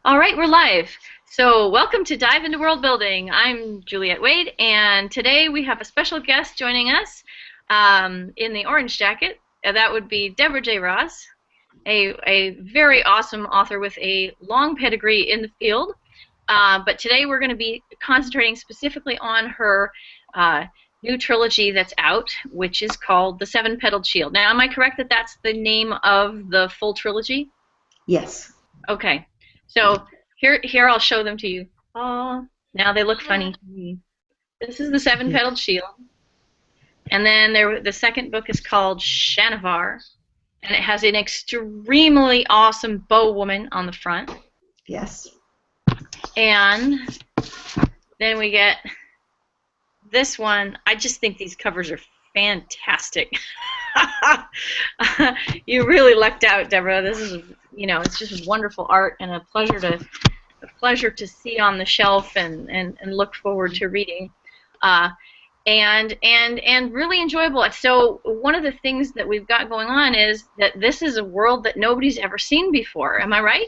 All right, we're live. So welcome to Dive into World Building. I'm Juliette Wade, and today we have a special guest joining us in the orange jacket. That would be Deborah J. Ross, a very awesome author with a long pedigree in the field. But today we're going to be concentrating specifically on her new trilogy that's out, which is called The Seven-Petaled Shield. Now, am I correct that that's the name of the full trilogy? Yes. Okay. So here I'll show them to you. Oh, now they look funny to me. This is the Seven-Petaled Shield. And then the second book is called Shanavar. And it has an extremely awesome bow woman on the front. Yes. And then we get this one. I just think these covers are fantastic. You really lucked out, Deborah. This is, it's just wonderful art and a pleasure to see on the shelf and look forward to reading. And really enjoyable. So one of the things that we've got going on is that this is a world that nobody's ever seen before. Am I right?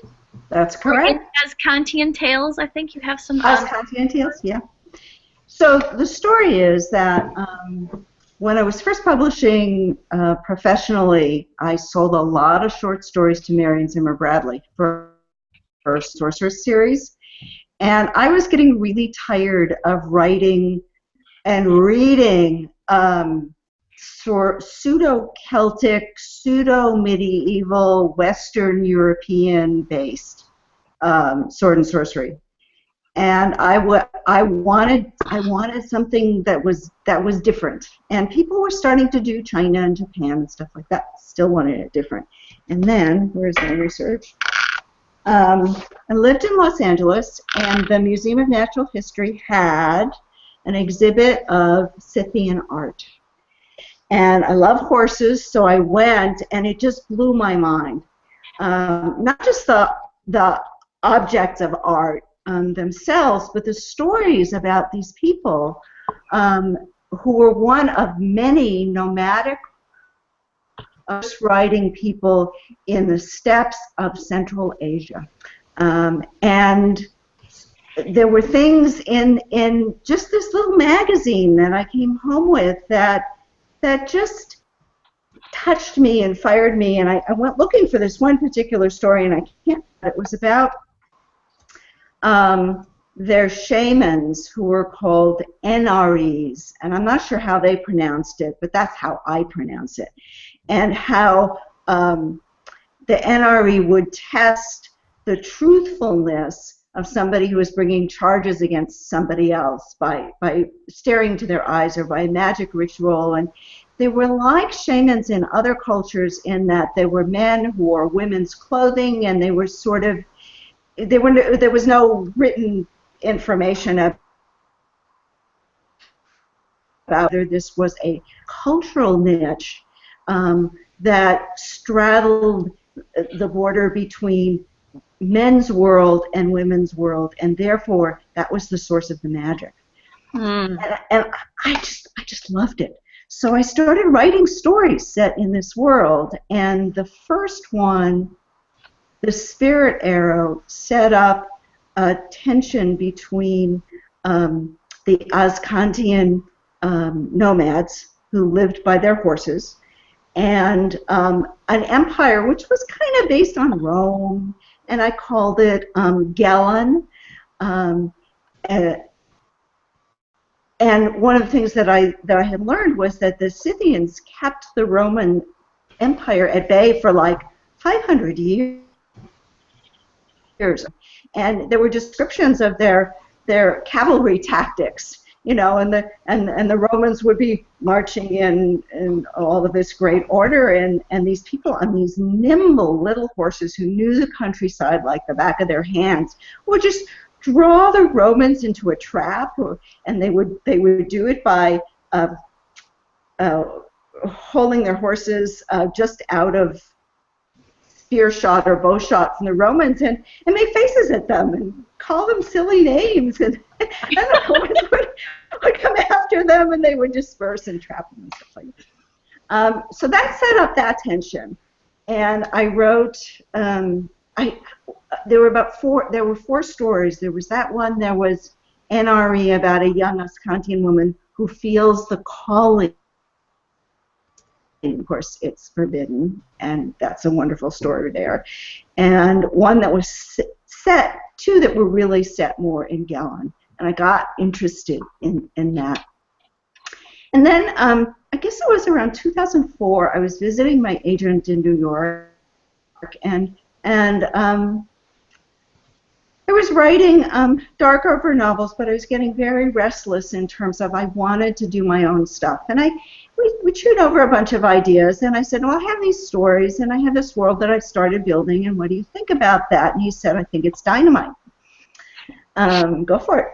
That's correct. Ascantian Tales, I think you have some. Ascantian Tales, yeah. So the story is that when I was first publishing professionally, I sold a lot of short stories to Marion Zimmer Bradley for her Sorceress series. And I was getting really tired of writing and reading pseudo-Celtic, pseudo-medieval, Western European-based sword and sorcery. And I wanted something that was different. And people were starting to do China and Japan and stuff like that. Still wanted it different. And then, where's my research? I lived in Los Angeles, and the Museum of Natural History had an exhibit of Scythian art. And I love horses, so I went, and it just blew my mind. Not just the objects of art themselves, but the stories about these people who were one of many nomadic riding people in the steppes of Central Asia. And there were things in just this little magazine that I came home with that just touched me and fired me, and I went looking for this one particular story, and I can't. It was about their shamans who were called NREs, and I'm not sure how they pronounced it, but that's how I pronounce it, and how the NRE would test the truthfulness of somebody who was bringing charges against somebody else by staring into their eyes or by magic ritual. And they were like shamans in other cultures in that they were men who wore women's clothing, and they were sort of, there was no written information about whether this was a cultural niche that straddled the border between men's world and women's world, and therefore that was the source of the magic. And I just loved it. So I started writing stories set in this world, and the first one, The Spirit Arrow, set up a tension between the Ascantian nomads who lived by their horses and an empire which was kind of based on Rome, and I called it Gellon. And one of the things that I had learned was that the Scythians kept the Roman Empire at bay for like 500 years. And there were descriptions of their cavalry tactics, and the Romans would be marching in all of this great order, and these people on these nimble little horses who knew the countryside like the back of their hands would just draw the Romans into a trap, and they would do it by holding their horses just out of spear shot or bow shot from the Romans, and make faces at them and call them silly names, and the Romans would come after them, and they would disperse and trap them and stuff like that. So that set up that tension, and I wrote I there were about four. There were four stories. There was that one. There was NRE about a young Askantian woman who feels the calling. Of course, it's forbidden, and that's a wonderful story there. And one that was set, two that were really set more in Gellon, and I got interested in that. And then I guess it was around 2004. I was visiting my agent in New York, and I was writing dark urban novels, but I was getting very restless in terms of I wanted to do my own stuff. And we chewed over a bunch of ideas, and I said, well, I have these stories, and I have this world that I've started building, and what do you think about that? And he said, I think it's dynamite. Go for it.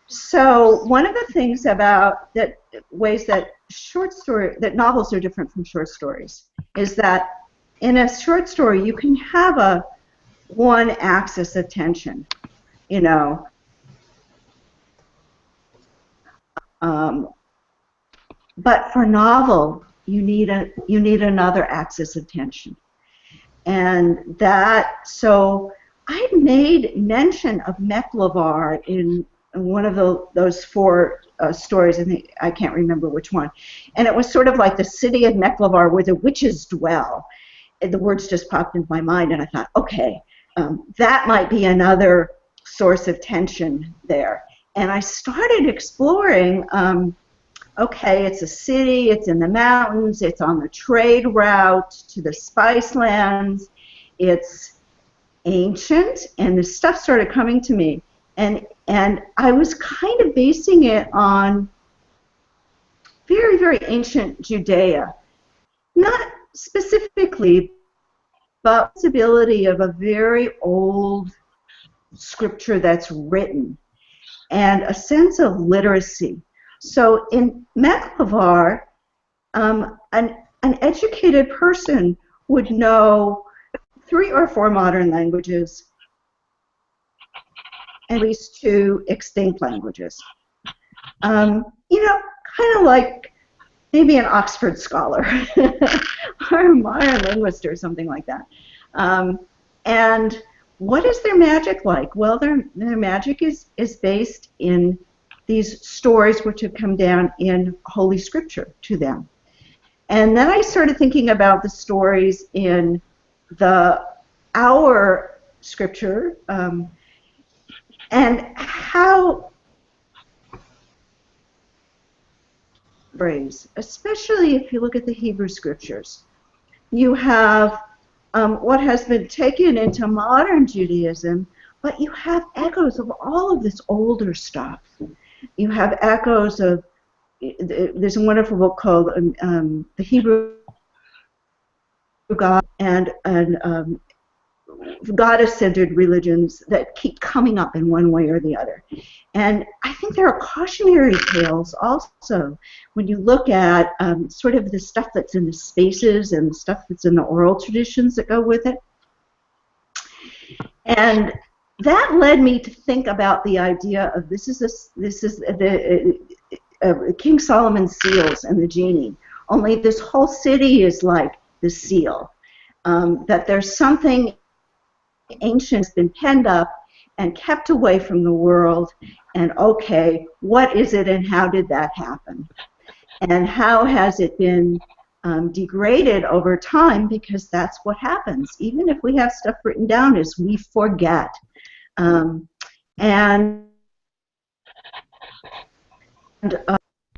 So one of the things about that ways that novels are different from short stories is that in a short story you can have a one axis of tension, you know. But for novel, you need another axis of tension, and so I made mention of Mecklevar in one of those four stories, and I can't remember which one, and it was sort of like the city of Mecklevar where the witches dwell. And the words just popped into my mind, and I thought, okay, that might be another source of tension there. And I started exploring, okay, it's a city, it's in the mountains, it's on the trade route to the spice lands, it's ancient, and this stuff started coming to me. And I was kind of basing it on very, very ancient Judea. Not specifically, but the possibility of a very old scripture that's written and a sense of literacy. So in Mecklevar, an educated person would know 3 or 4 modern languages, at least 2 extinct languages. You know, kind of like maybe an Oxford scholar or a modern linguist or something like that. And what is their magic like? Well, their magic is based in these stories which have come down in Holy Scripture to them. And then I started thinking about the stories in our Scripture and how phrase, especially if you look at the Hebrew Scriptures. You have what has been taken into modern Judaism, but you have echoes of all of this older stuff. You have echoes of, there's a wonderful book called The Hebrew God and goddess-centered religions that keep coming up in one way or the other. And I think there are cautionary tales also when you look at sort of the stuff that's in the spaces and the stuff that's in the oral traditions that go with it. And that led me to think about the idea of this is the King Solomon's seals and the genie. Only this whole city is like the seal. That there's something ancient has been penned up and kept away from the world, and okay, what is it and how did that happen? And how has it been degraded over time, because that's what happens. Even if we have stuff written down, is we forget.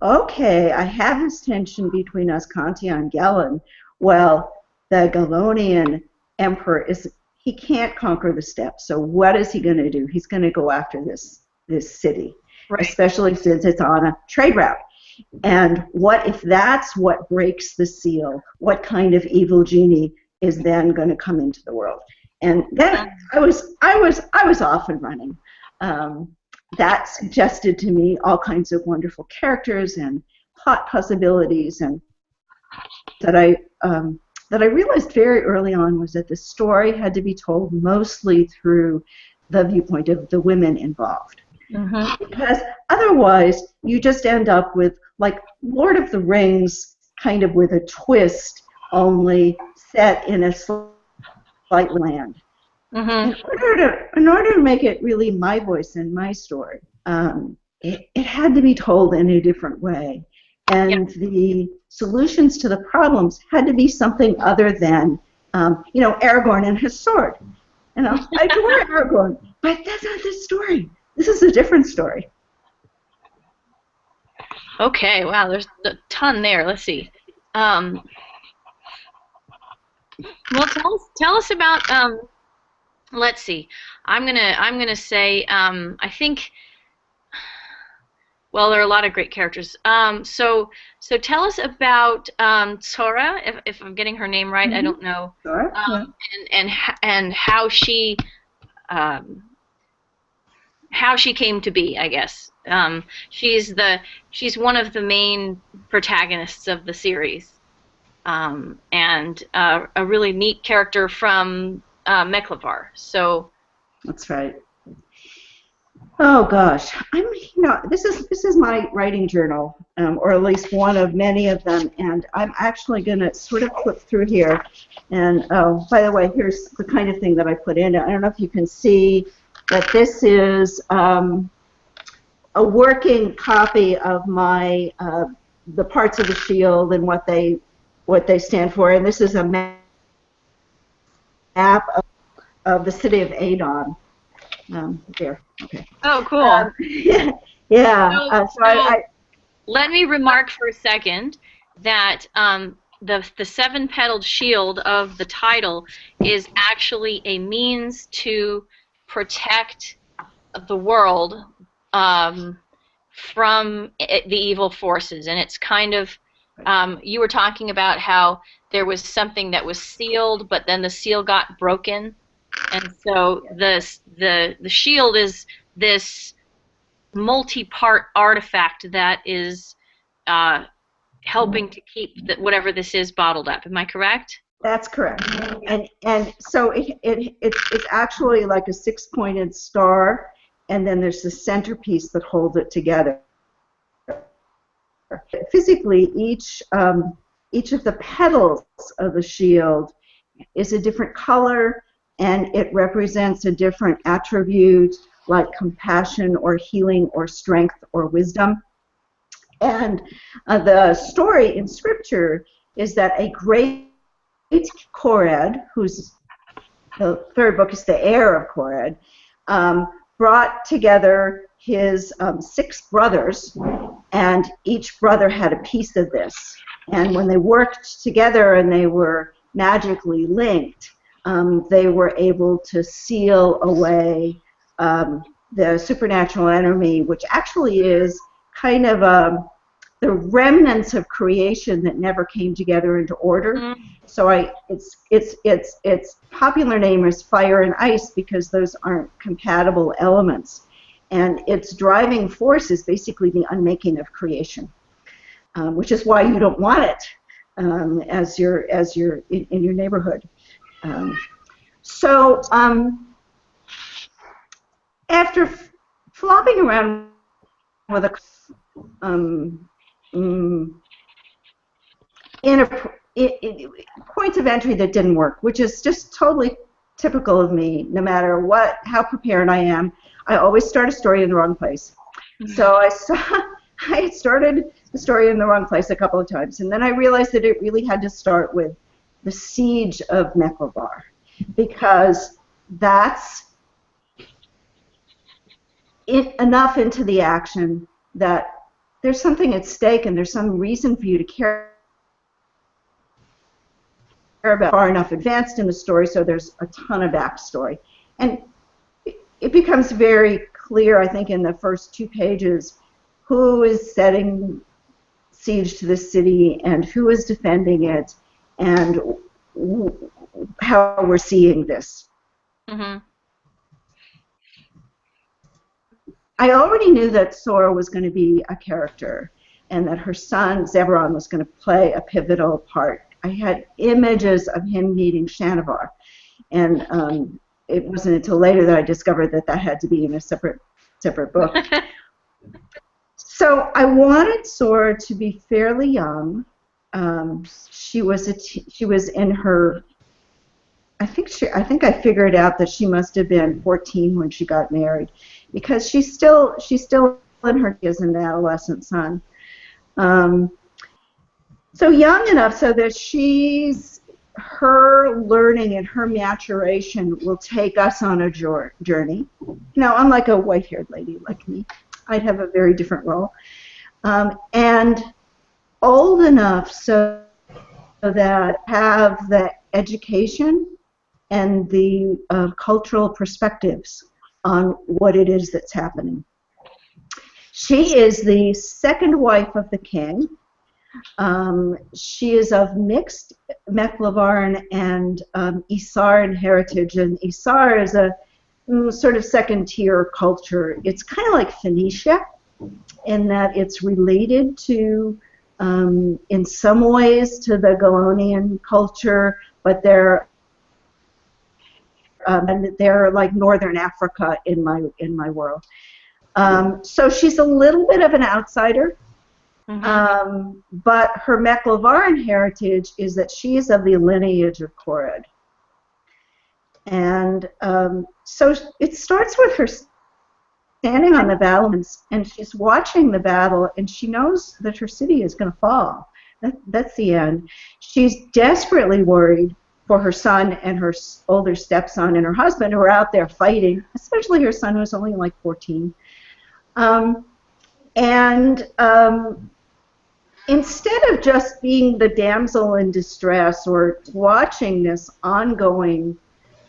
Okay, I have this tension between Ascantia and Gellon. Well, the Gellonian emperor he can't conquer the steppes. So what is he going to do? He's going to go after this city, right, especially since it's on a trade route. And what if that's what breaks the seal? What kind of evil genie is then going to come into the world? And then I was off and running. That suggested to me all kinds of wonderful characters and plot possibilities, and that I realized very early on was that the story had to be told mostly through the viewpoint of the women involved. Mm-hmm. Because otherwise you just end up with like Lord of the Rings kind of with a twist, only set in a slight land. Mm-hmm. In order to make it really my voice and my story, it had to be told in a different way. Yeah. And the solutions to the problems had to be something other than, Aragorn and his sword. I adore Aragorn, but that's not this story. This is a different story. Okay. Wow. There's a ton there. Let's see. Um, well, tell us about. Let's see. I'm gonna say. I think. Well, there are a lot of great characters. So tell us about Sora, if I'm getting her name right. I Mm-hmm. don't know. Sure. Yeah. And um, how she came to be, I guess. She's one of the main protagonists of the series, and a really neat character from Mecklevar. So That's right. Oh gosh, this is my writing journal, or at least one of many of them, and I'm actually going to sort of flip through here. And oh, by the way, here's the kind of thing that I put in. I don't know if you can see that this is a working copy of my the parts of the shield and what they stand for, and this is a map of the city of Adon. There. Okay. oh, cool. Yeah. Yeah. So let me remark for a second that the seven-petaled shield of the title is actually a means to protect the world um, from the evil forces, and it's kind of you were talking about how there was something that was sealed, but then the seal got broken, and so the shield is this multi-part artifact that is uh, helping to keep whatever this is bottled up. Am I correct? That's correct. And so it's actually like a six-pointed star, and then there's the centerpiece that holds it together. Physically, each of the petals of the shield is a different color, and it represents a different attribute like compassion or healing or strength or wisdom. And the story in Scripture is that a great Korad, who's the third book is the heir of Korad, brought together his 6 brothers, and each brother had a piece of this. And when they worked together and they were magically linked, they were able to seal away the supernatural enemy, which actually is kind of the remnants of creation that never came together into order. Mm-hmm. So its popular name is fire and ice because those aren't compatible elements, and its driving force is basically the unmaking of creation, which is why you don't want it as you're in your neighborhood. After flopping around with a points of entry that didn't work, which is just totally typical of me. No matter how prepared I am, I always start a story in the wrong place. Mm-hmm. So I started the story in the wrong place a couple of times, and then I realized that it really had to start with the siege of Mecklevar, because that's enough into the action that there's something at stake and there's some reason for you to care about, far enough advanced in the story, so there's a ton of backstory. And it becomes very clear, I think, in the first 2 pages, who is setting siege to the city and who is defending it and how we're seeing this. Mm-hmm. I already knew that Sora was going to be a character and that her son, Zebron, was going to play a pivotal part. I had images of him meeting Shanavar, and it wasn't until later that I discovered that had to be in a separate book. So I wanted Sora to be fairly young. She was in her I think I figured out that she must have been 14 when she got married, because she's still in her as an adolescent son. Um, so young enough so that her learning and her maturation will take us on a journey. Now, unlike a white-haired lady like me, I'd have a very different role. And old enough so that have the education and the cultural perspectives on what it is that's happening. She is the second wife of the king. She is of mixed Mecklevarn and Isaran heritage, and Isar is a sort of second-tier culture. It's kind of like Phoenicia in that it's related to, in some ways, to the Galonian culture, but they're like Northern Africa in my world. So she's a little bit of an outsider. But her Mecklevarn heritage is that she is of the lineage of Korad. And so it starts with her standing on the battlements, and she's watching the battle, and she knows that her city is going to fall. That's the end. She's desperately worried for her son and her older stepson and her husband who are out there fighting, especially her son who's only like 14. Instead of just being the damsel in distress or watching this ongoing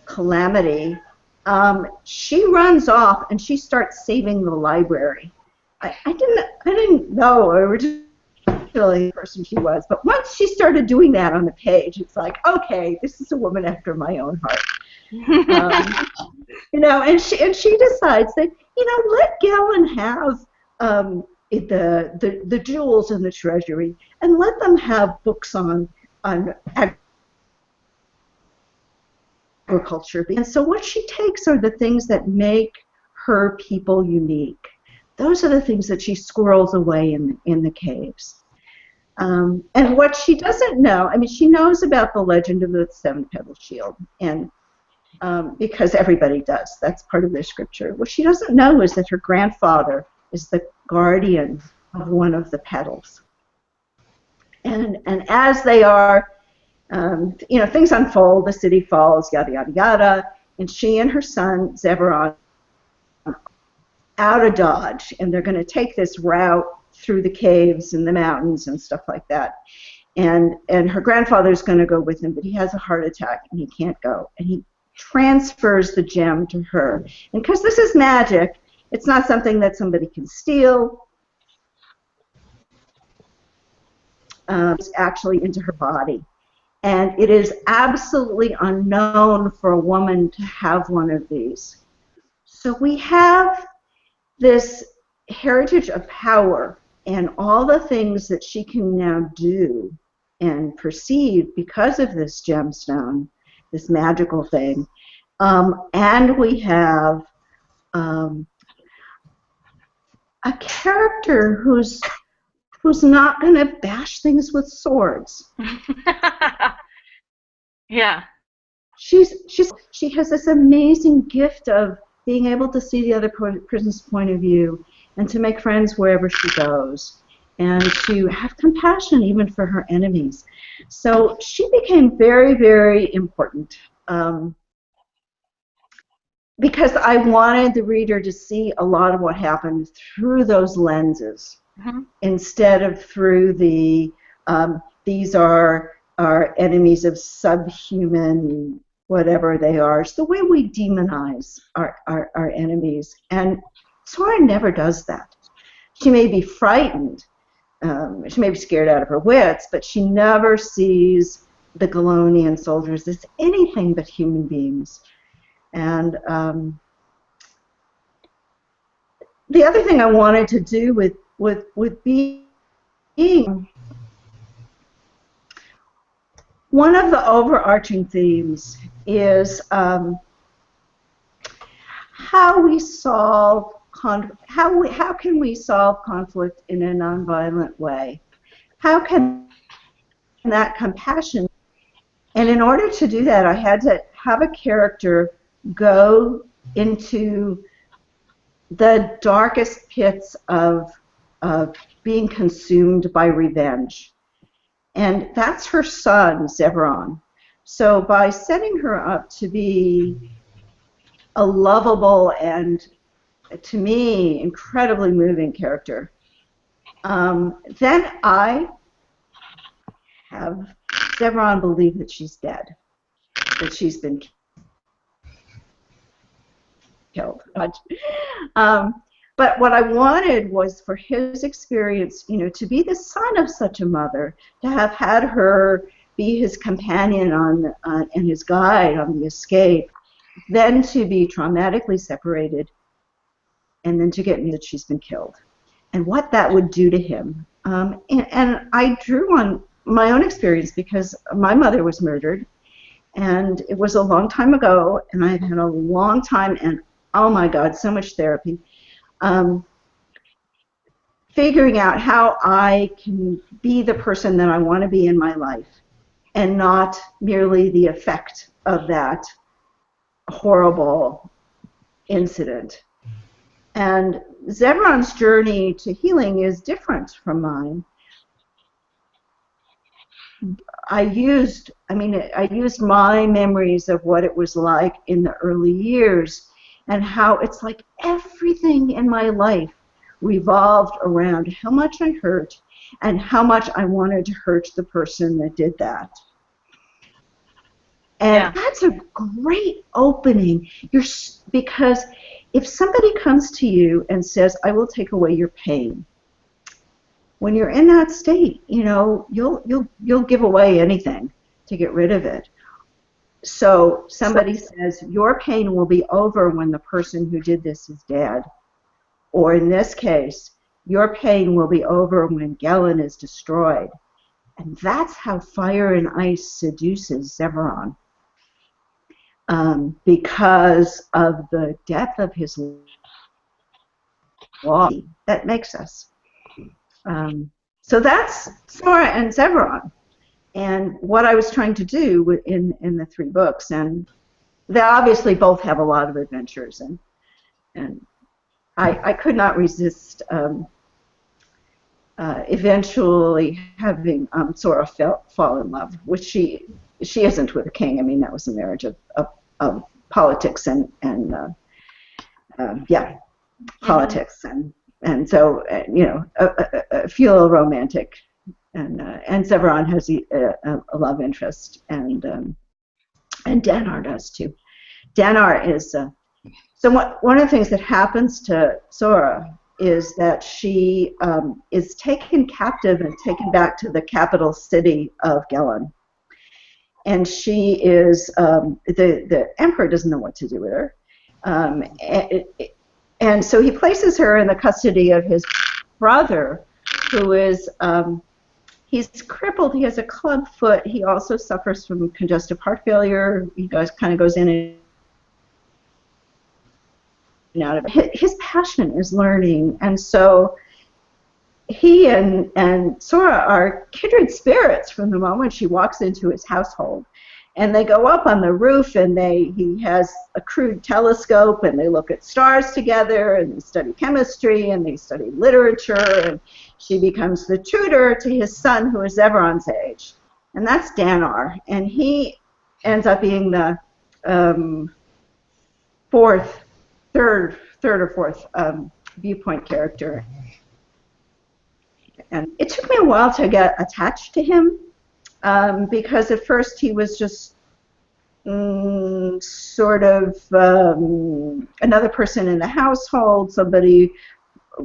calamity, she runs off and she starts saving the library. I didn't know originally the person she was, but once she started doing that on the page, it's like, okay, this is a woman after my own heart. And she decides that, let Galen have the jewels in the treasury, and let them have books on agriculture. And so what she takes are the things that make her people unique. Those are the things that she squirrels away in the caves. And what she doesn't know, she knows about the legend of the Seven-Petaled Shield, and because everybody does. That's part of their scripture. What she doesn't know is that her grandfather is the guardian of one of the petals. And as they are, things unfold, the city falls, yada, yada, yada, and she and her son, Zeberon, out of Dodge, and they're going to take this route through the caves and the mountains and stuff like that. And her grandfather's going to go with him, but he has a heart attack, and he can't go. And he transfers the gem to her. And because this is magic, it's not something that somebody can steal. It's actually into her body. And it is absolutely unknown for a woman to have one of these. So we have this heritage of power and all the things that she can now do and perceive because of this gemstone, this magical thing. And we have a character who's not going to bash things with swords. Yeah. She has this amazing gift of being able to see the other person's point of view and to make friends wherever she goes and to have compassion even for her enemies. So she became very, very important because I wanted the reader to see a lot of what happened through those lenses instead of through the these are enemies of subhuman whatever they are. It's the way we demonize our enemies. And Sora never does that. She may be frightened. She may be scared out of her wits, but she never sees the Galonian soldiers as anything but human beings. And the other thing I wanted to do with being one of the overarching themes is how we solve how can we solve conflict in a nonviolent way? How can that compassion And in order to do that, I had to have a character go into the darkest pits of being consumed by revenge. And that's her son, Zebron. So by setting her up to be a lovable and, to me, incredibly moving character, then I have Zebron believe that she's dead, that she's been killed. But what I wanted was for his experience, to be the son of such a mother, to have had her be his companion and his guide on the escape, then to be traumatically separated, and then to get news that she's been killed, and what that would do to him. And I drew on my own experience because my mother was murdered, and it was a long time ago, and I've had a long time, and oh my God, so much therapy. Figuring out how I can be the person that I want to be in my life and not merely the effect of that horrible incident. And Zebron's journey to healing is different from mine. I used my memories of what it was like in the early years, and how it's like everything in my life revolved around how much I hurt and how much I wanted to hurt the person that did that. And that's a great opening. Because if somebody comes to you and says, I will take away your pain, when you're in that state, you'll give away anything to get rid of it. So somebody says, your pain will be over when the person who did this is dead. Or in this case, your pain will be over when Gelen is destroyed. And that's how Fire and Ice seduces Zebron. Because of the depth of his law that makes us. So that's Sora and Zebron. And what I was trying to do in the 3 books, and they obviously both have a lot of adventures, and I could not resist eventually having Sora fall in love, which she isn't with a king. I mean, that was a marriage of politics and politics, and so feel romantic. And Zebron has a love interest, and Danar does too. Danar is one of the things that happens to Sora is that she is taken captive and taken back to the capital city of Gelen, and she is the emperor doesn't know what to do with her, and so he places her in the custody of his brother, who is he's crippled. He has a club foot. He also suffers from congestive heart failure. He kind of goes in and out of it. His passion is learning, and so he and Sora are kindred spirits from the moment she walks into his household. And they go up on the roof, and he has a crude telescope, and they look at stars together, and they study chemistry, and they study literature, and she becomes the tutor to his son, who is Zebron's age. And that's Danar, and he ends up being the third or fourth viewpoint character. And it took me a while to get attached to him. Because at first he was just sort of another person in the household, somebody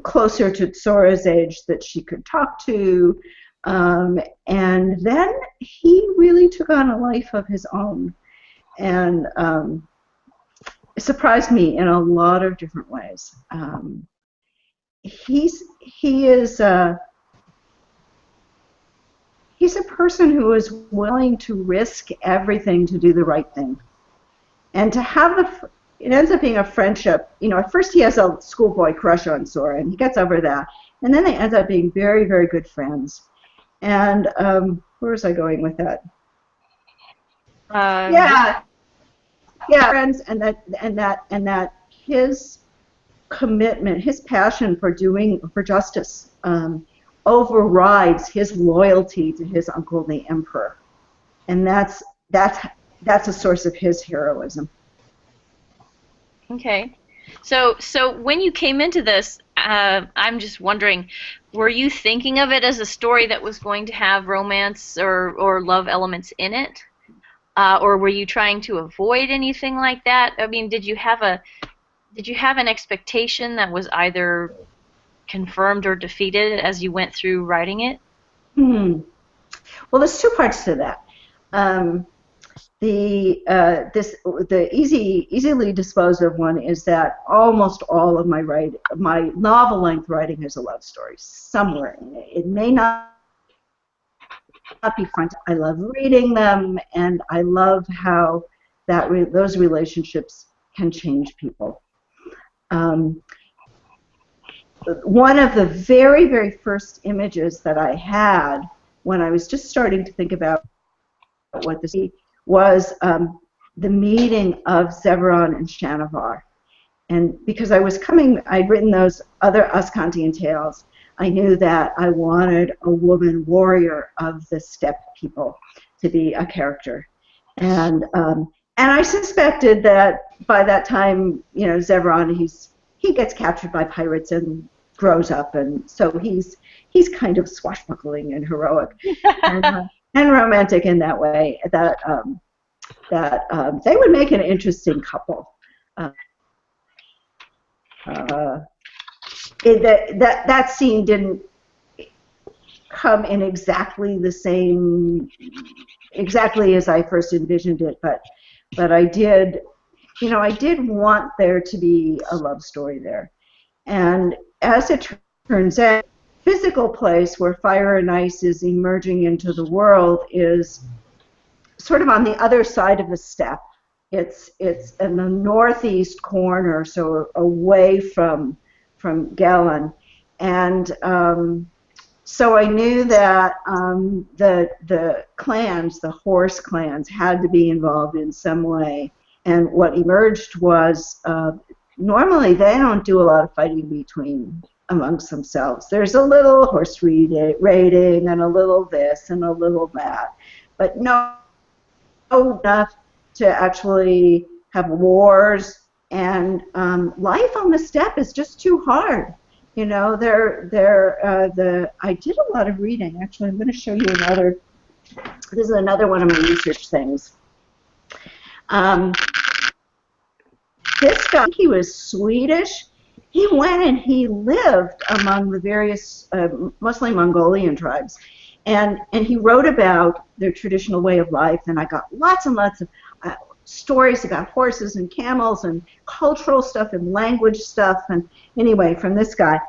closer to Sora's age that she could talk to, and then he really took on a life of his own, and it surprised me in a lot of different ways. He's a person who is willing to risk everything to do the right thing. And to have it ends up being a friendship. At first he has a schoolboy crush on Sora, and he gets over that. And then they end up being very, very good friends. And where was I going with that? Just Yeah, yeah, friends, and that his commitment, his passion for doing for justice overrides his loyalty to his uncle, the emperor, and that's that's a source of his heroism. okay. So when you came into this, I'm just wondering, were you thinking of it as a story that was going to have romance or love elements in it? Or were you trying to avoid anything like that? I mean, did you have an expectation that was either confirmed or defeated as you went through writing it? Hmm. Well, there's two parts to that. Um, the easily disposed of one is that almost all of my novel length writing is a love story somewhere in it. It may not be front. I love reading them, and I love how those relationships can change people. Um, One of the very first images that I had when I was just starting to think about what this was the meeting of Zeveron and Shanavar. And because I'd written those other Uskantian tales, I knew that I wanted a woman warrior of the steppe people to be a character. And I suspected that by that time, Zeveron, he gets captured by pirates and grows up, and so he's kind of swashbuckling and heroic and romantic in that way. That they would make an interesting couple. Uh, uh, that scene didn't come in exactly as I first envisioned it, but I did, I did want there to be a love story there. And as it turns out, physical place where fire and ice is emerging into the world is sort of on the other side of the steppe. It's in the northeast corner, so away from Galen, and so I knew that the clans, the horse clans, had to be involved in some way. And what emerged was normally they don't do a lot of fighting amongst themselves. There's a little horse raiding and a little this and a little that, but no enough to actually have wars. And life on the steppe is just too hard. I did a lot of reading. Actually, I'm going to show you another. This is another one of my research things. Um, this guy, he was Swedish. He went and he lived among the various, mostly Mongolian tribes, and he wrote about their traditional way of life. And I got lots and lots of stories about horses and camels and cultural stuff and language stuff. And anyway, from this guy,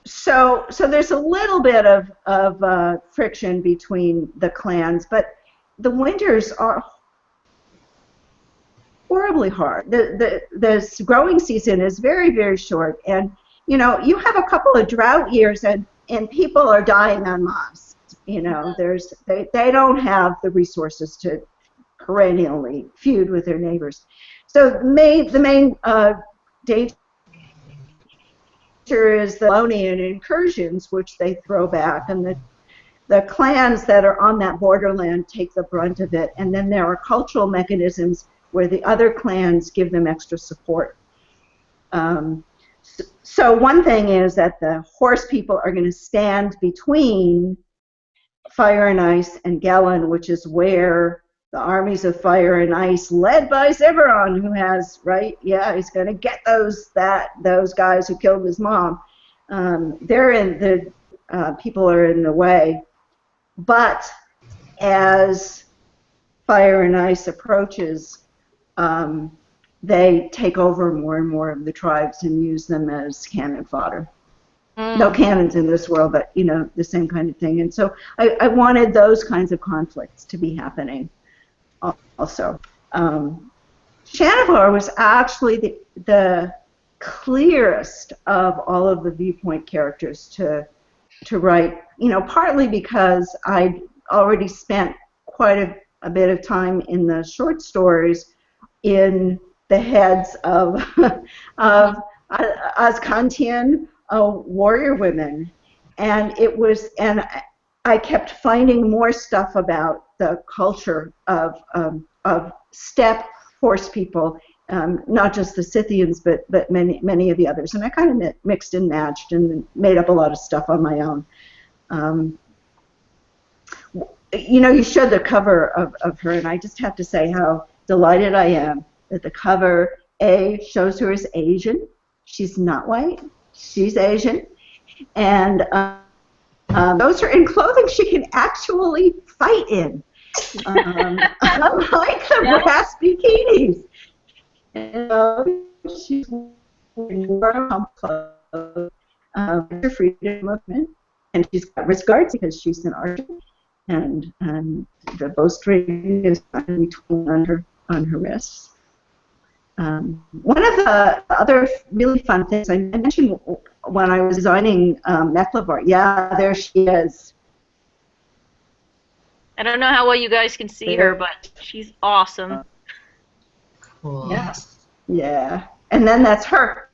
so there's a little bit of friction between the clans, but the winters are horribly hard. The growing season is very short, and you have a couple of drought years, and people are dying en masse. They don't have the resources to perennially feud with their neighbors. So the main danger is the Colonian incursions, which they throw back, and the clans that are on that borderland take the brunt of it. And then there are cultural mechanisms where the other clans give them extra support. So one thing is that the horse people are going to stand between Fire and Ice and Gelen, which is where the armies of Fire and Ice, led by Severon, who has, right, yeah, he's going to get those guys who killed his mom. People are in the way. But as Fire and Ice approaches, they take over more and more of the tribes and use them as cannon fodder. No cannons in this world, but the same kind of thing. And so I wanted those kinds of conflicts to be happening also. Shanavar was actually the clearest of all of the viewpoint characters to to write, partly because I'd already spent quite a bit of time in the short stories in the heads of of Azkantian warrior women, and I kept finding more stuff about the culture of steppe horse people, not just the Scythians, but many of the others, and I kind of mixed and matched and made up a lot of stuff on my own. Um, you showed the cover of her, and I just have to say how delighted I am that the cover, shows her as Asian. She's not white. She's Asian. And those are in clothing she can actually fight in. Unlike the brass bikinis. She's wearing more clothes. Her freedom movement. And she's got wrist guards because she's an archer. And the bowstring is between on her wrists. One of the other really fun things I mentioned when I was designing Mecklevar, yeah, there she is. I don't know how well you guys can see her, but she's awesome. Cool. Yes. Yeah. And then that's her.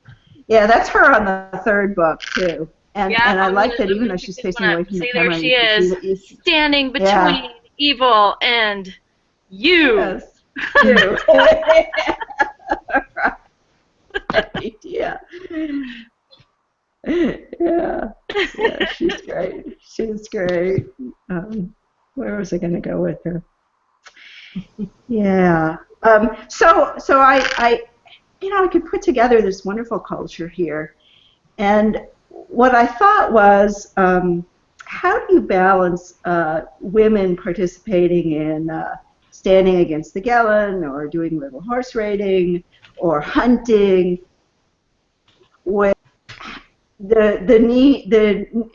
Yeah, that's her on the third book too. And I like that even though she's facing away from the camera. See, there she is, standing between evil and you. Yes. You. Right. Yeah. Yeah. Yeah. She's great. She's great. Where was I going to go with her? Yeah. So I could put together this wonderful culture here, and what I thought was, how do you balance women participating in standing against the Gelen, or doing little horse raiding, or hunting, with the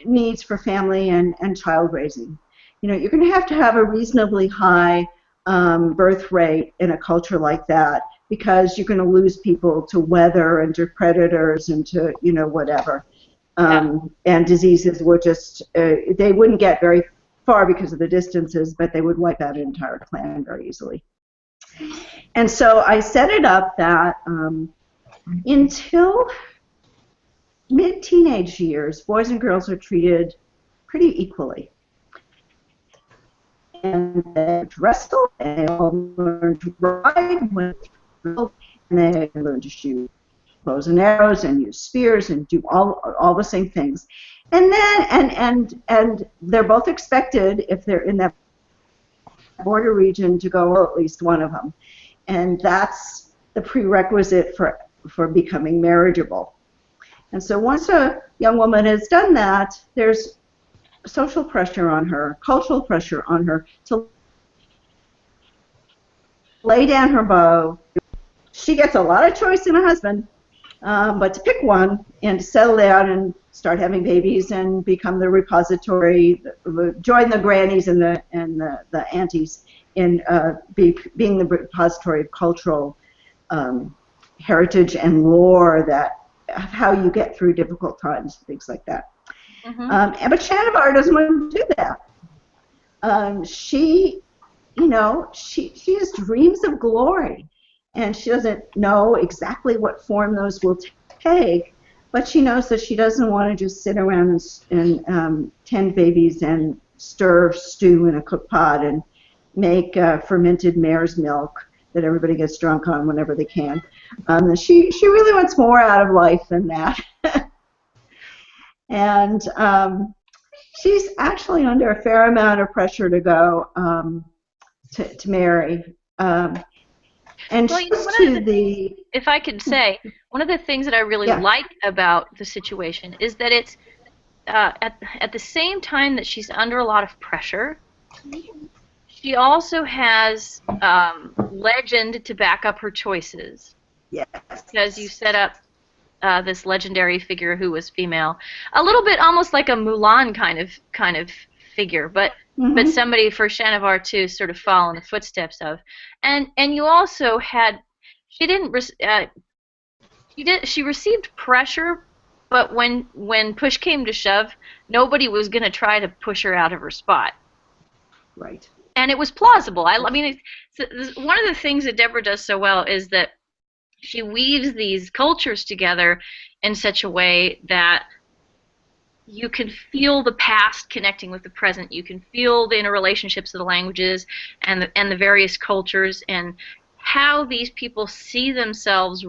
needs for family and child raising? You're going to have a reasonably high birth rate in a culture like that, because you're going to lose people to weather and to predators and to whatever. And diseases would just, they wouldn't get very far because of the distances, but they would wipe out an entire clan very easily. And so I set it up that until mid-teenage years, boys and girls are treated pretty equally. And they wrestle, and they all learn to ride, and they learn to shoot bows and arrows and use spears and do all the same things. And then and they're both expected, if they're in that border region, to go at least one of them. And that's the prerequisite for becoming marriageable. And so once a young woman has done that, there's social pressure on her, cultural pressure on her to lay down her bow. She gets a lot of choice in a husband, but to pick one and to settle down and start having babies and become the repository, join the grannies and the aunties in being the repository of cultural heritage and lore, that how you get through difficult times, things like that. Mm-hmm. But Shanavar doesn't want to do that. She has dreams of glory, and she doesn't know exactly what form those will take, but she knows that she doesn't want to just sit around and tend babies and stir stew in a cook pot and make fermented mare's milk that everybody gets drunk on whenever they can. She really wants more out of life than that. And she's actually under a fair amount of pressure to go to marry. And well, if I could say, one of the things that I really like about the situation is that it's at the same time that she's under a lot of pressure, she also has legend to back up her choices. Yes. Because you set up this legendary figure who was female, a little bit almost like a Mulan kind of figure, but somebody for Shanavar to sort of follow in the footsteps of. And you also had, she received pressure, but when push came to shove, nobody was going to try to push her out of her spot. Right. And it was plausible. I mean, one of the things that Deborah does so well is that she weaves these cultures together in such a way that you can feel the past connecting with the present. You can feel the interrelationships of the languages and the various cultures and how these people see themselves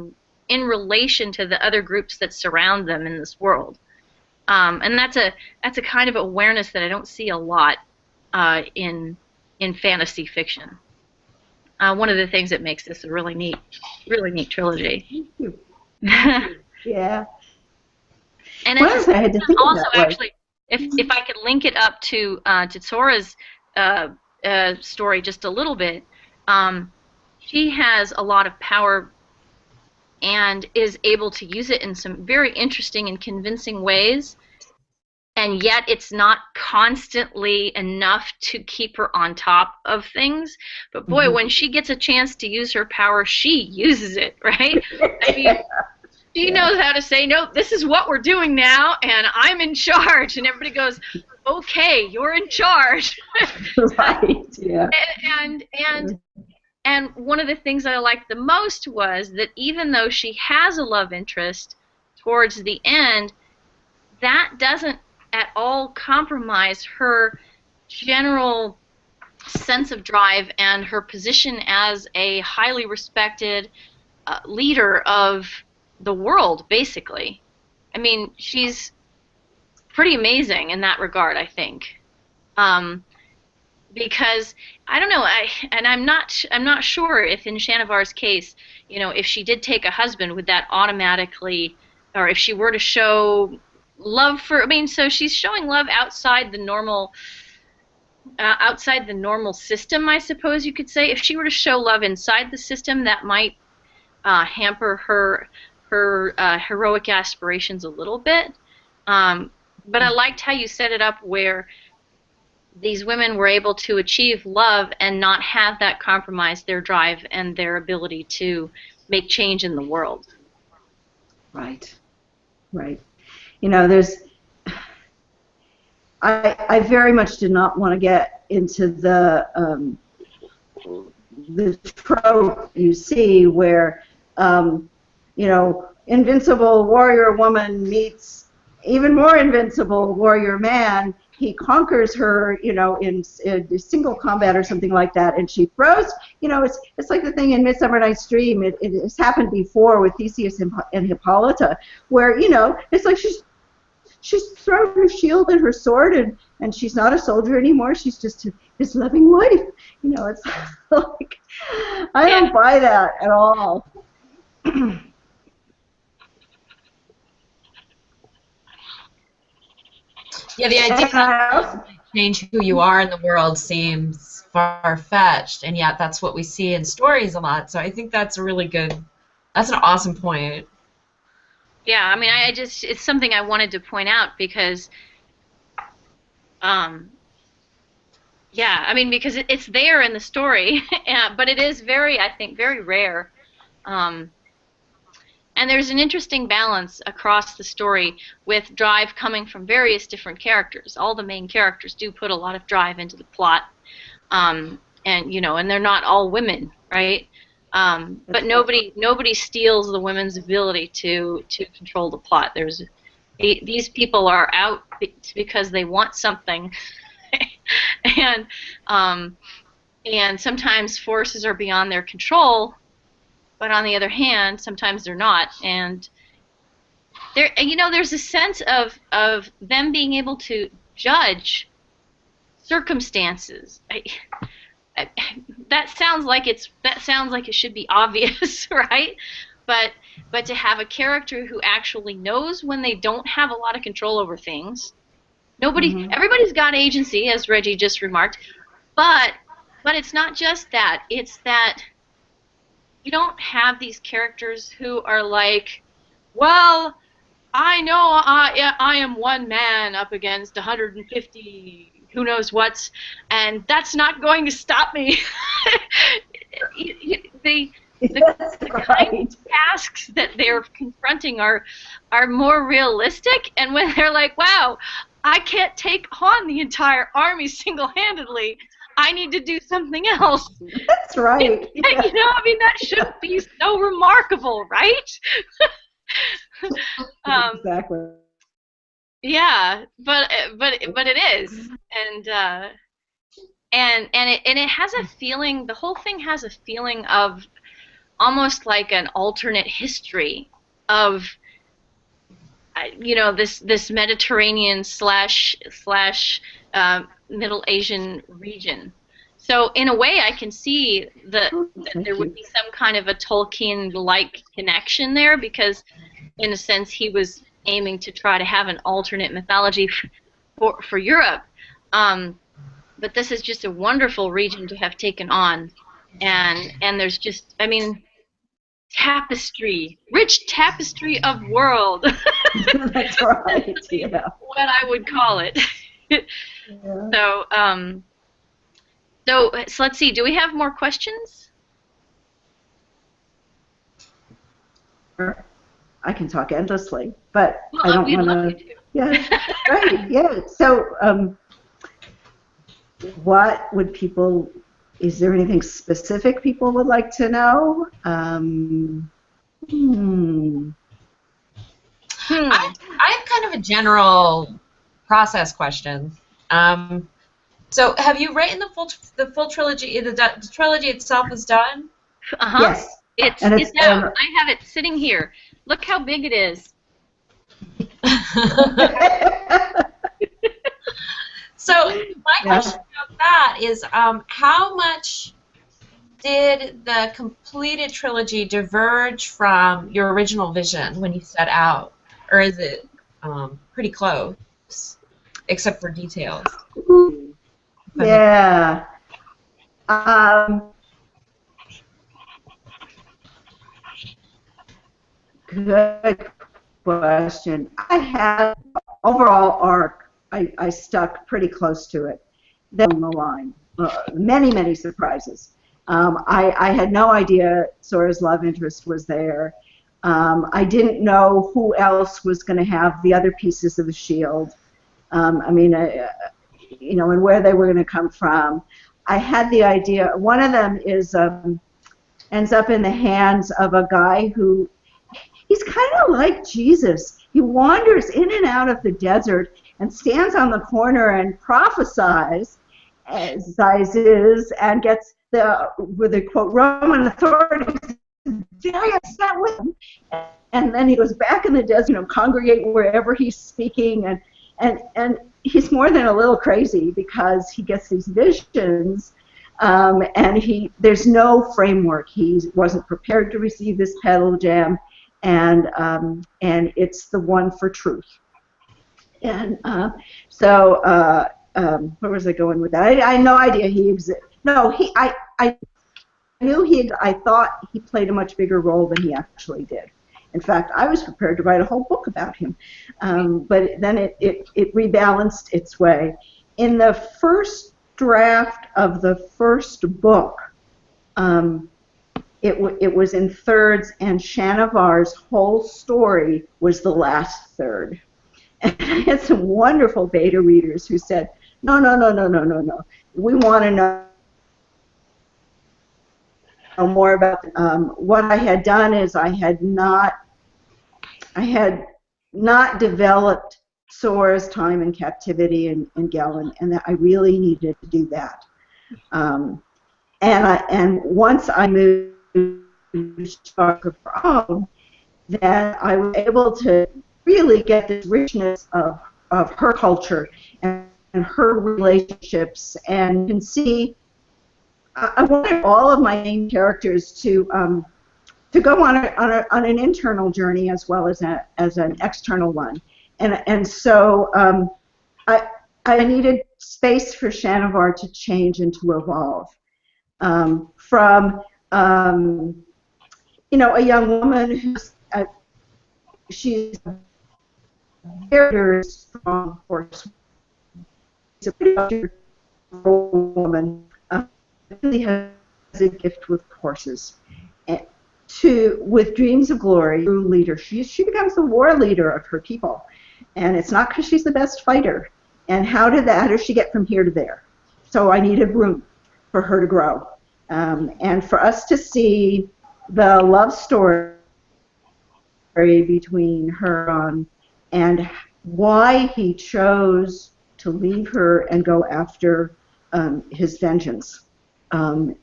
in relation to the other groups that surround them in this world. And that's a kind of awareness that I don't see a lot in fantasy fiction. One of the things that makes this a really neat trilogy. Yeah. And Well, I had to think also of that actually, if I could link it up to Sora's story just a little bit, she has a lot of power and is able to use it in some very interesting and convincing ways. And yet it's not constantly enough to keep her on top of things. But boy, when she gets a chance to use her power, she uses it, right? I mean, she knows how to say, no, this is what we're doing now, and I'm in charge. And everybody goes, okay, you're in charge. Right, yeah. And one of the things that I liked the most was that even though she has a love interest towards the end, that doesn't at all compromise her general sense of drive and her position as a highly respected leader of the world, basically. I mean, she's pretty amazing in that regard, I think. Because I don't know, I'm not sure if in Shanavar's case, you know, if she did take a husband, would that automatically, or if she were to show love for, I mean, so she's showing love outside the normal system, I suppose you could say. If she were to show love inside the system, that might hamper her heroic aspirations a little bit. But I liked how you set it up where these women were able to achieve love and not have that compromise their drive and their ability to make change in the world. Right. Right. You know, I very much did not want to get into the trope you see where, you know, invincible warrior woman meets even more invincible warrior man. He conquers her, you know, in single combat or something like that, and she throws, you know, it's like the thing in Midsummer Night's Dream. It has happened before with Theseus and Hippolyta, where, you know, it's like she's thrown her shield and her sword, and she's not a soldier anymore. She's just his loving wife. You know, it's like, I don't buy that at all. Yeah, the idea that change who you are in the world seems far-fetched, and yet that's what we see in stories a lot. So I think that's that's an awesome point. Yeah, I mean, it's something I wanted to point out because, yeah, I mean, because it's there in the story, but it is I think, very rare. And there's an interesting balance across the story with drive coming from various different characters. All the main characters do put a lot of drive into the plot, and you know, and they're not all women, right? But nobody steals the women's ability to control the plot. These people are out because they want something, and sometimes forces are beyond their control. But on the other hand, sometimes they're not, and there's a sense of them being able to judge circumstances. That sounds like it should be obvious, right? But to have a character who actually knows when they don't have a lot of control over things. Everybody's got agency, as Reggie just remarked, but it's not just that. It's that you don't have these characters who are like, well, I know I am one man up against 150 who knows what's, and that's not going to stop me. That's the kind right. of tasks that they're confronting are more realistic, and when they're like, wow, I can't take on the entire army single-handedly, I need to do something else. That's right. Yeah. You know, I mean, that shouldn't be so remarkable, right? um, Exactly. yeah, but it is, and it has a feeling. The whole thing has a feeling of almost like an alternate history of this Mediterranean slash Middle Asian region. So in a way, I can see Oh, that there thank would you. be some kind of a Tolkien-like connection there, because in a sense he was aiming to try to have an alternate mythology for Europe. Um, but this is just a wonderful region to have taken on, and there's just, I mean, tapestry, rich tapestry of world. That's right. Essentially Yeah. what I would call it. Yeah. so, um, so let's see. Do we have more questions? I can talk endlessly, but I Well, don't we'd want love you to. Yeah. to. Right. Yeah. So, what would people? Is there anything specific people would like to know? Hmm. I have kind of a general process question. So, have you written the full trilogy? The trilogy itself is done. Uh-huh. Yes. It's And it's out. I have it sitting here. Look how big it is. So, my Yeah. question about that is, how much did the completed trilogy diverge from your original vision when you set out, or is it pretty close, except for details? Ooh, yeah. Um, Good question. I had overall arc. I stuck pretty close to it. Then on the line, many many surprises. I had no idea Sora's love interest was there. I didn't know who else was going to have the other pieces of the shield. I mean, and where they were going to come from. I had the idea. One of them is ends up in the hands of a guy who he's kind of like Jesus. He wanders in and out of the desert and stands on the corner and prophesies, and gets with the quote Roman authorities very upset with him. And then he goes back in the desert, congregate wherever he's speaking, and he's more than a little crazy because he gets these visions. And there's no framework. He wasn't prepared to receive this pedal jam, and it's the one for truth. And where was I going with that? I had no idea he existed. No, I knew I thought he played a much bigger role than he actually did. In fact, I was prepared to write a whole book about him, but then it rebalanced its way. In the first draft of the first book, it was in thirds, and Shanavar's whole story was the last third. And I had some wonderful beta readers who said, no, no, no, no, no, no, no. We want to know more about what I had done is I had not developed Sora's time in captivity in Gelen, and that I really needed to do that. And once I moved to Spark of her own, then I was able to really get this richness of her culture and her relationships, and you can see I wanted all of my main characters to go on an internal journey as well as an external one, and so I needed space for Shanavar to change and to evolve from a young woman who's she's a very strong horse. She's a pretty woman. Really has a gift with horses, with dreams of glory, true leader. She becomes the war leader of her people. And it's not because she's the best fighter. And how does she get from here to there? So I needed room for her to grow. And for us to see the love story between her and why he chose to leave her and go after his vengeance. I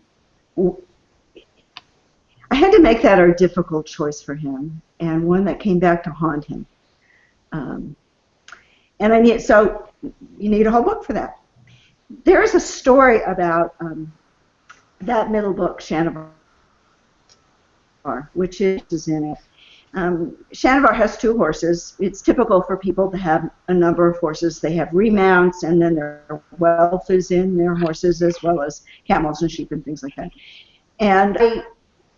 had to make that a difficult choice for him, and one that came back to haunt him. So you need a whole book for that. There is a story about that middle book, Shanavar, which is in it. Shanavar has 2 horses. It's typical for people to have a number of horses. They have remounts, and then their wealth is in their horses, as well as camels and sheep and things like that. And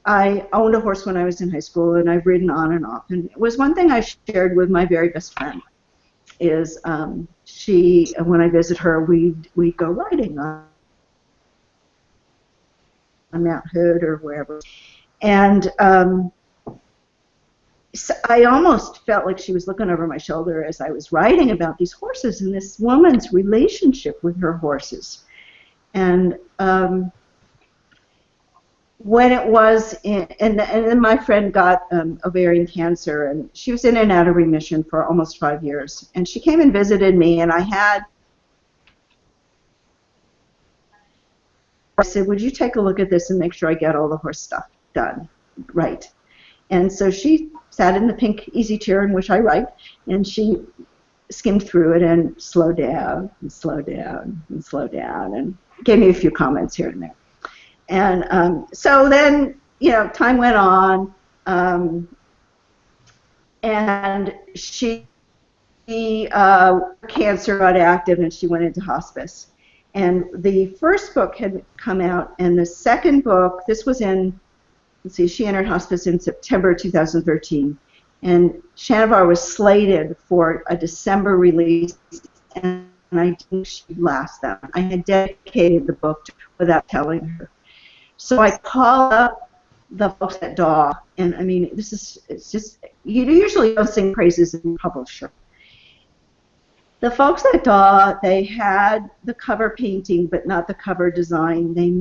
I owned a horse when I was in high school, and I've ridden on and off. And it was one thing I shared with my very best friend. Is when I visit her, we'd go riding on Mount Hood or wherever, and so I almost felt like she was looking over my shoulder as I was writing about these horses and this woman's relationship with her horses. And when it was and then my friend got ovarian cancer, and she was in and out of remission for almost 5 years. And she came and visited me, and I said, would you take a look at this and make sure I get all the horse stuff done right? And so she sat in the pink easy chair in which I write, and she skimmed through it and slowed down and slowed down and slowed down and gave me a few comments here and there. And so then, time went on, and cancer got active, and she went into hospice. And the first book had come out, and the second book, this was she entered hospice in September 2013, and Shanavar was slated for a December release, and I think she'd last that. I had dedicated the book to her without telling her. So I called up the folks at DAW, and I mean, it's just, you usually don't sing praises in the publisher. The folks at DAW, they had the cover painting, but not the cover design. They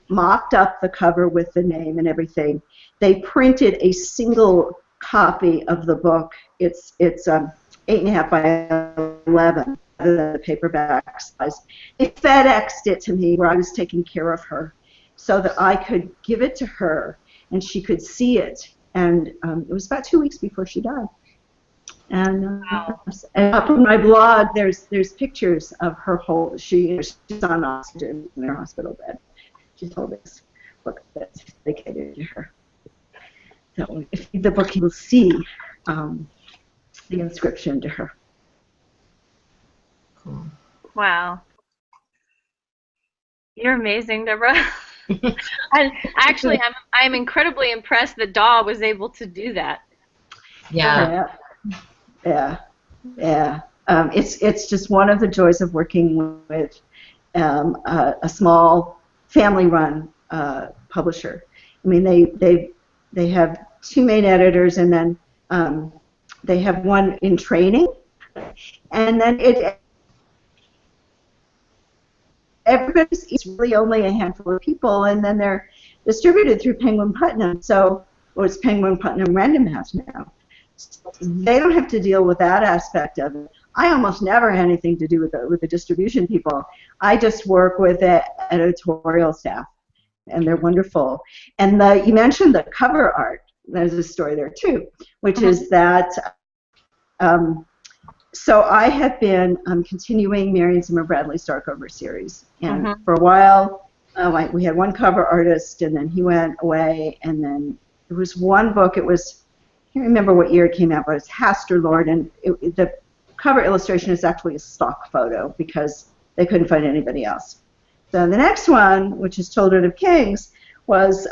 mocked up the cover with the name and everything. They printed a single copy of the book. It's 8.5 by 11, rather than the paperback size. They FedExed it to me where I was taking care of her, so that I could give it to her and she could see it. And it was about 2 weeks before she died. And up on my blog, there's pictures of her she's on oxygen in her hospital bed. She told this book that's dedicated to her. So if you read the book, you will see the inscription to her. Cool. Wow. You're amazing, Deborah. And actually, I'm incredibly impressed that DAW was able to do that. Yeah. It's just one of the joys of working with a small family-run publisher. I mean, they have 2 main editors, and then they have one in training, and then it's really only a handful of people, and then they're distributed through Penguin Putnam. It's Penguin Putnam Random House now. They don't have to deal with that aspect of it. I almost never have anything to do with the distribution people. I just work with the editorial staff, and they're wonderful. And you mentioned the cover art. There's a story there too, which is that. So I have been continuing Marion Zimmer Bradley's Darkover series, and for a while we had one cover artist, and then he went away, and then there was one book. I can't remember what year it came out, but it's Haster Lord, and the cover illustration is actually a stock photo because they couldn't find anybody else. So the next one, which is Children of Kings, was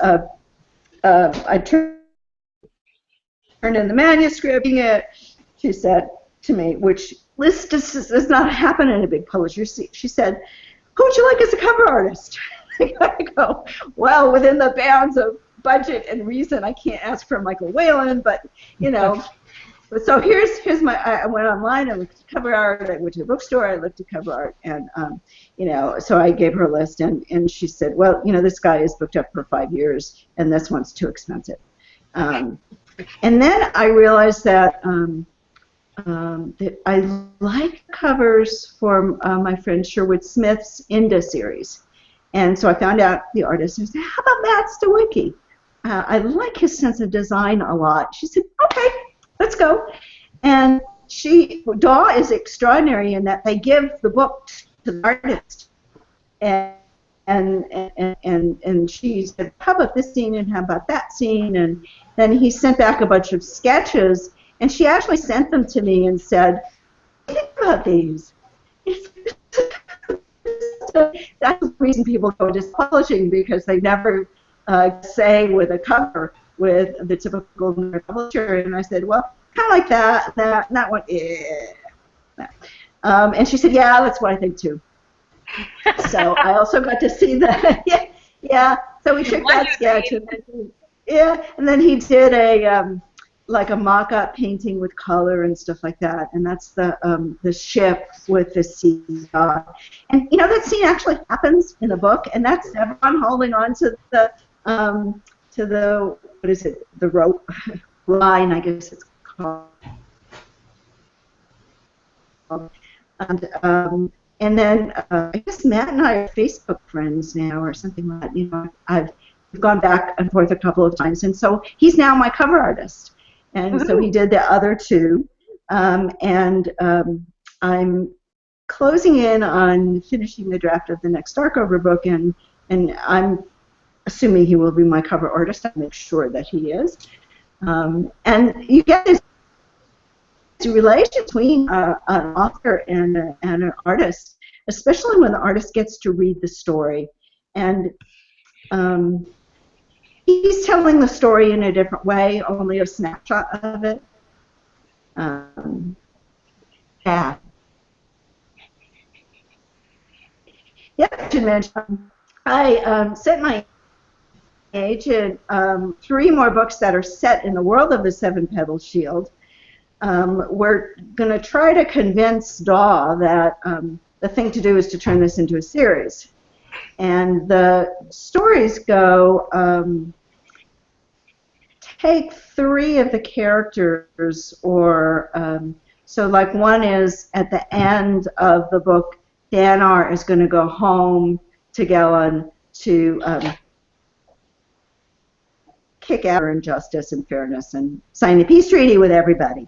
I turned in the manuscript. She said to me, which this does not happen in a big publisher. She said, "Who would you like as a cover artist?" I go, "Well, within the bounds of budget and reason, I can't ask for Michael Whalen, but you know. So here's my. I went online. I looked at cover art. I went to the bookstore. I looked at cover art, and you know, so I gave her a list, and she said, well, you know, this guy is booked up for 5 years, and this one's too expensive. And then I realized that that I like covers for my friend Sherwood Smith's Inda series, and so I found out the artist. And I said, how about Matt Stawicki? I like his sense of design a lot. She said, okay. Let's go. And Daw is extraordinary in that they give the book to the artist. And she said, how about this scene and how about that scene? And then he sent back a bunch of sketches, and she actually sent them to me and said, think about these. That's the reason people go into publishing, because they never say with a cover with the typical publisher, and I said, well, kind of like that one, yeah. And she said, yeah, that's what I think too. So I also got to see that, yeah. So we took that sketch, and then he did a like a mock-up painting with color and stuff like that, and that's the ship with the sea dog. And you know, that scene actually happens in the book, and that's everyone holding on to the what is it? The rope line, I guess it's called. And then I guess Matt and I are Facebook friends now, or something like that. You know, I've gone back and forth a couple of times, and so he's now my cover artist. And so he did the other two, and I'm closing in on finishing the draft of the next Darkover book, and I'm assuming he will be my cover artist. I'll make sure that he is. And you get this relation between an author and an artist, especially when the artist gets to read the story. And he's telling the story in a different way, only a snapshot of it. Yeah. Yeah, I should mention, I sent my agent 3 more books that are set in the world of the Seven-Petaled Shield. We're going to try to convince Daw that the thing to do is to turn this into a series. And the stories go, take 3 of the characters, or so like one is at the end of the book, Danar is going to go home to Gellon to kick out injustice and fairness and sign a peace treaty with everybody.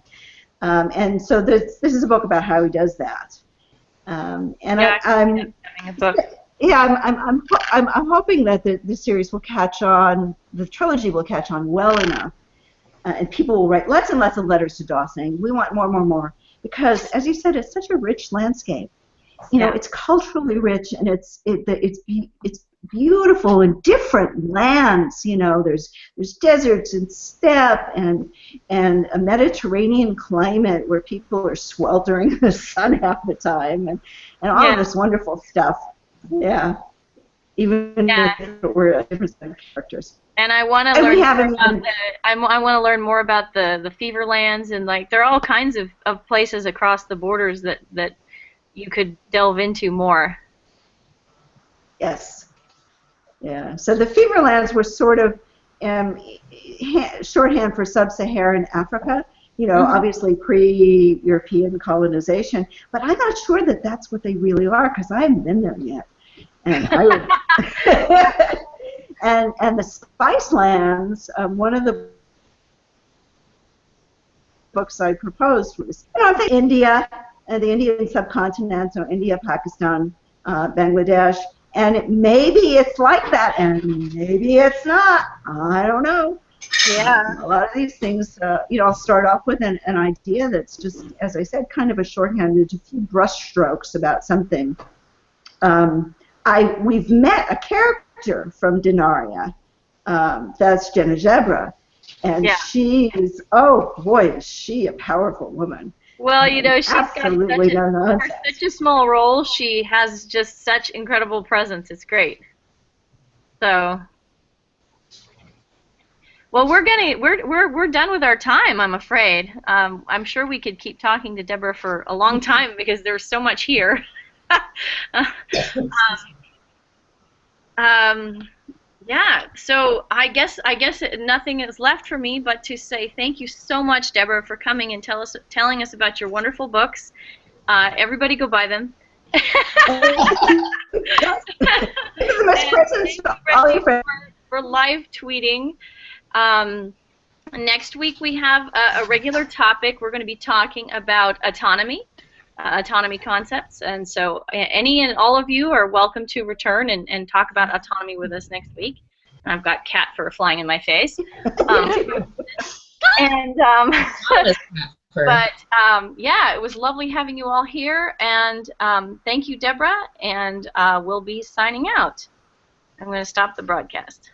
And so this is a book about how he does that. And yeah, I'm hoping that the series will catch on, the trilogy will catch on well enough, and people will write lots and lots of letters to Daw saying, we want more, more, more, because as you said, it's such a rich landscape. You know, it's culturally rich, and it's beautiful in different lands. You know, there's deserts and steppe and a Mediterranean climate where people are sweltering in the sun half the time, and all of this wonderful stuff. Yeah, even if it were a different set of characters. And I want to learn more about I want to learn more about the fever lands, and like there are all kinds of places across the borders that you could delve into more. Yes. Yeah. So the fever lands were sort of shorthand for sub-Saharan Africa. You know, obviously pre-European colonization, but I'm not sure that that's what they really are, because I haven't been there yet. And I would. and the Spice Lands. One of the books I proposed was, I think India. The Indian subcontinent, so India, Pakistan, Bangladesh, and maybe it's like that, and maybe it's not. I don't know. Yeah, a lot of these things, you know, I'll start off with an idea that's just, as I said, kind of a shorthand, just a few brush strokes about something. We've met a character from Denaria, that's Jenna Zebra, and she is, oh boy, is she a powerful woman. Well, you know, she's got such a small role. She has just such incredible presence. It's great. So. Well, we're done with our time, I'm afraid. I'm sure we could keep talking to Deborah for a long time because there's so much here. um, yeah. So I guess nothing is left for me but to say thank you so much, Deborah, for coming and telling us about your wonderful books. Everybody go buy them. Christmas And presents thank for you, all Reggie, your friends. for live tweeting. Next week we have a regular topic. We're going to be talking about autonomy, autonomy concepts, and so any and all of you are welcome to return and talk about autonomy with us next week. I've got cat fur flying in my face. And but yeah, it was lovely having you all here, and thank you, Deborah, and we'll be signing out. I'm going to stop the broadcast.